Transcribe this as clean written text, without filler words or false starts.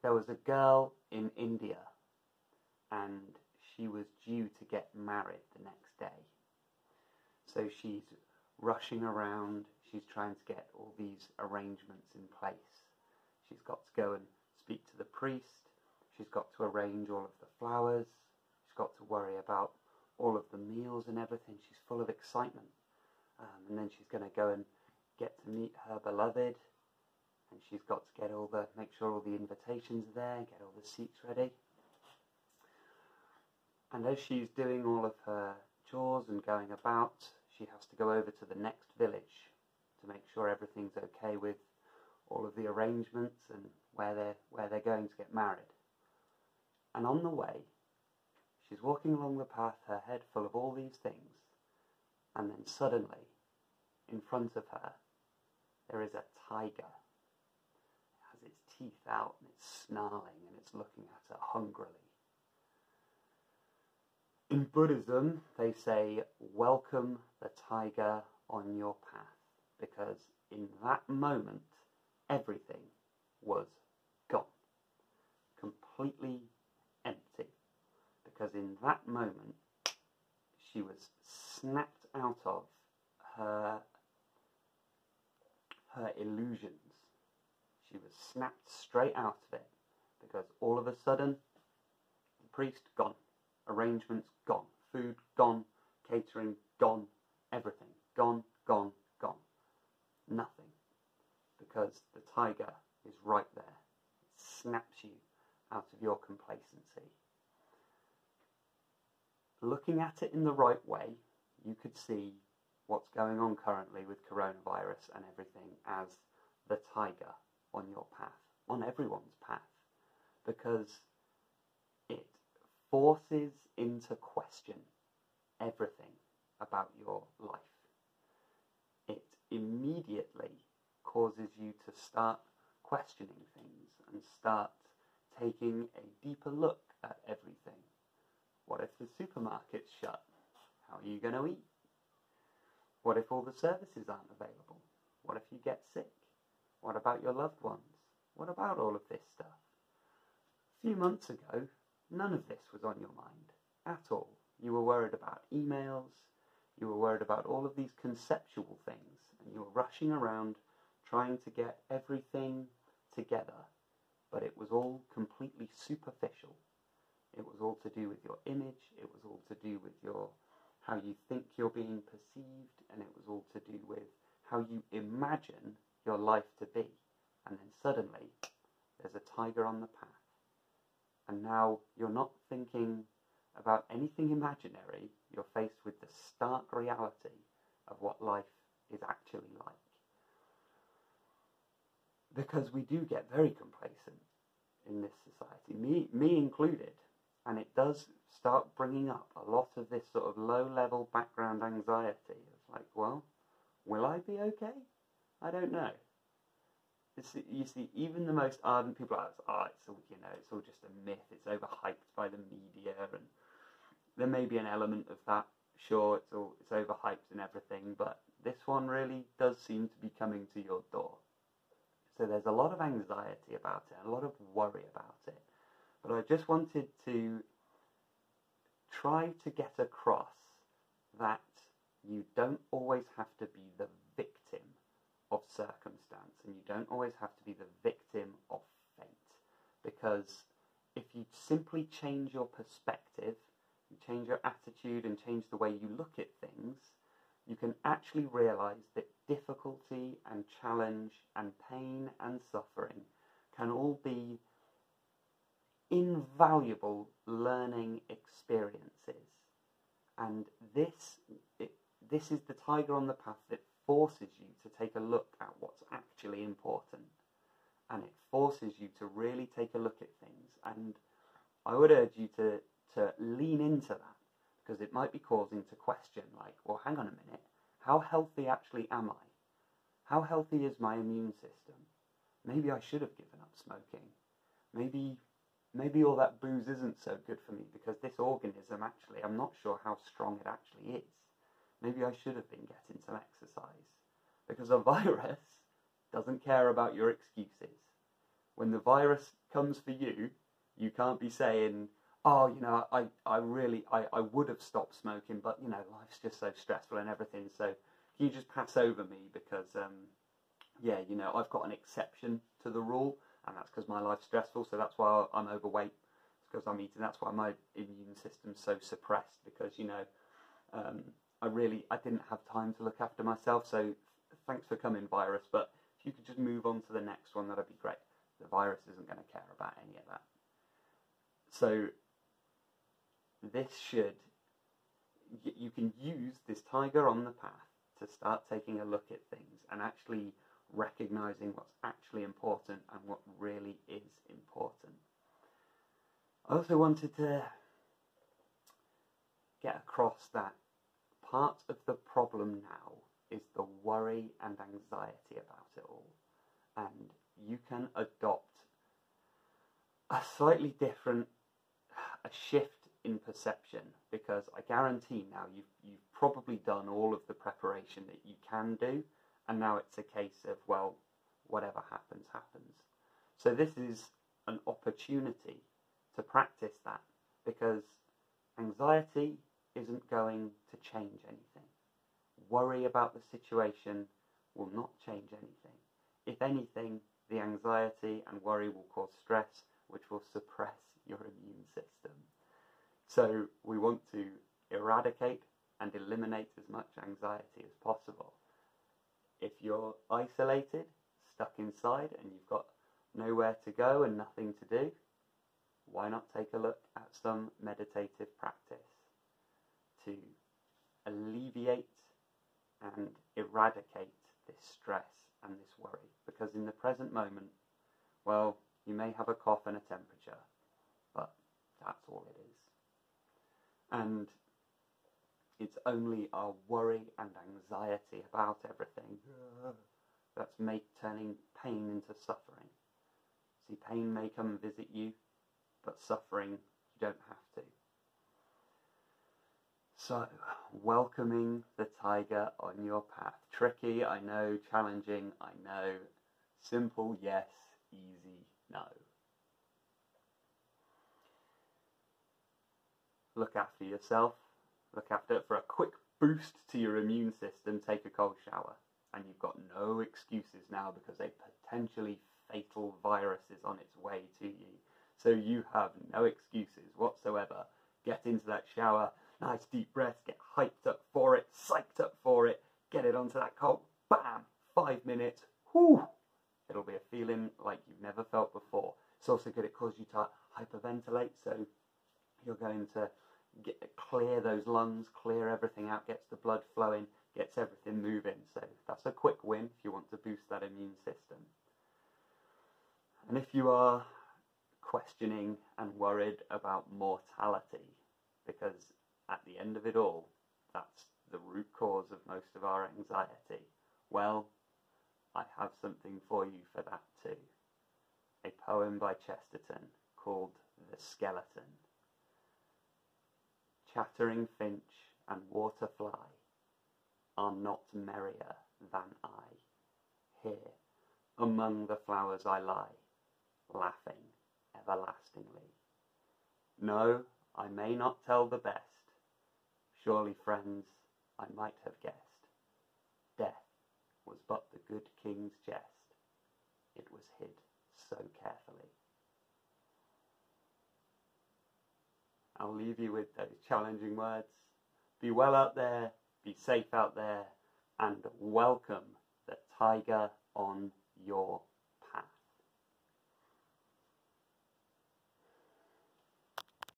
There was a girl in India, and she was due to get married the next day. So she's rushing around, she's trying to get all these arrangements in place. She's got to go and speak to the priest, she's got to arrange all of the flowers, she's got to worry about all of the meals and everything. She's full of excitement. And then she's going to go and get to meet her beloved, and she's got to make sure all the invitations are there, get all the seats ready. And as she's doing all of her chores and going about, she has to go over to the next village to make sure everything's okay with all of the arrangements and where they're going to get married. And on the way, she's walking along the path, her head full of all these things, and then suddenly, in front of her, there is a tiger. It has its teeth out and it's snarling and it's looking at her hungrily. In Buddhism, they say, welcome the tiger on your path, because in that moment, everything was gone. Completely empty. Because in that moment, she was snapped out of her illusions. She was snapped straight out of it, because all of a sudden, the priest gone, arrangements gone, food gone, catering gone, everything gone, gone, gone. Nothing. Because the tiger is right there. It snaps you out of your complacency. Looking at it in the right way, you could see what's going on currently with coronavirus and everything as the tiger on your path, on everyone's path, because it forces into question everything about your life. It immediately causes you to start questioning things and start taking a deeper look at everything. What if the supermarket's shut? How are you going to eat? What if all the services aren't available? What if you get sick? What about your loved ones? What about all of this stuff? A few months ago, none of this was on your mind at all. You were worried about emails, you were worried about all of these conceptual things, and you were rushing around trying to get everything together, but it was all completely superficial. It was all to do with your image, it was all to do with how you think you're being perceived, and it was all to do with how you imagine your life to be. And then suddenly, there's a tiger on the path. And now you're not thinking about anything imaginary, you're faced with the stark reality of what life is actually like. Because we do get very complacent in this society, me included. And it does start bringing up a lot of this sort of low-level background anxiety of like, well, will I be okay? I don't know. You see, even the most ardent people are like, it's all just a myth. It's overhyped by the media, and there may be an element of that. Sure, it's overhyped and everything, but this one really does seem to be coming to your door. So there's a lot of anxiety about it, a lot of worry about it. But I just wanted to try to get across that you don't always have to be the victim of circumstance, and you don't always have to be the victim of fate. Because if you simply change your perspective, you change your attitude and change the way you look at things, you can actually realize that difficulty and challenge and pain and suffering can all be invaluable learning experiences. And this is the tiger on the path that forces you to take a look at what's actually important. And it forces you to really take a look at things. And I would urge you to lean into that, because it might be causing to question, like, well, hang on a minute, how healthy actually am I? How healthy is my immune system? Maybe I should have given up smoking. Maybe all that booze isn't so good for me, because this organism actually, I'm not sure how strong it actually is. Maybe I should have been getting some exercise. Because a virus doesn't care about your excuses. When the virus comes for you, you can't be saying, oh, you know, I would have stopped smoking, but, you know, life's just so stressful and everything, so can you just pass over me because, yeah, you know, I've got an exception to the rule, and that's because my life's stressful, so that's why I'm overweight, it's because I'm eating, that's why my immune system's so suppressed, because, you know, I didn't have time to look after myself, so thanks for coming, virus, but if you could just move on to the next one, that'd be great. The virus isn't going to care about any of that. So this should, you can use this tiger on the path to start taking a look at things and actually recognizing what's actually important and what really is important. I also wanted to get across that part of the problem now is the worry and anxiety about it all. And you can adopt a slightly different, a shift in perception, because I guarantee now you've probably done all of the preparation that you can do, and now it's a case of, well, whatever happens, happens. So this is an opportunity to practice that, because anxiety isn't going to change anything. Worry about the situation will not change anything. If anything, the anxiety and worry will cause stress, which will suppress your immune system. So we want to eradicate and eliminate as much anxiety as possible. If you're isolated, stuck inside, and you've got nowhere to go and nothing to do, why not take a look at some meditative practice to alleviate and eradicate this stress and this worry? Because in the present moment, well, you may have a cough and a temperature, but that's all it is. And it's only our worry and anxiety about everything that's turning pain into suffering. See, pain may come and visit you, but suffering, you don't have to. So, welcoming the tiger on your path. Tricky, I know. Challenging, I know. Simple, yes. Easy, no. Look after yourself. Look after it. For a quick boost to your immune system, take a cold shower. And you've got no excuses now, because a potentially fatal virus is on its way to you. So you have no excuses whatsoever. Get into that shower, nice deep breaths, get hyped up for it, psyched up for it, get it onto that cold, bam, 5 minutes, whoo! It'll be a feeling like you've never felt before. It's also going to cause you to hyperventilate, so you're going to clear those lungs, clear everything out, gets the blood flowing, gets everything moving. So that's a quick win if you want to boost that immune system. And if you are questioning and worried about mortality, because at the end of it all, that's the root cause of most of our anxiety, well, I have something for you for that too. A poem by Chesterton called The Skeleton. Chattering finch and water fly are not merrier than I. Here, among the flowers I lie, laughing everlastingly. No, I may not tell the best. Surely, friends, I might have guessed. Death was but the good king's jest. It was hid so carefully. I'll leave you with those challenging words. Be well out there, be safe out there, and welcome the tiger on your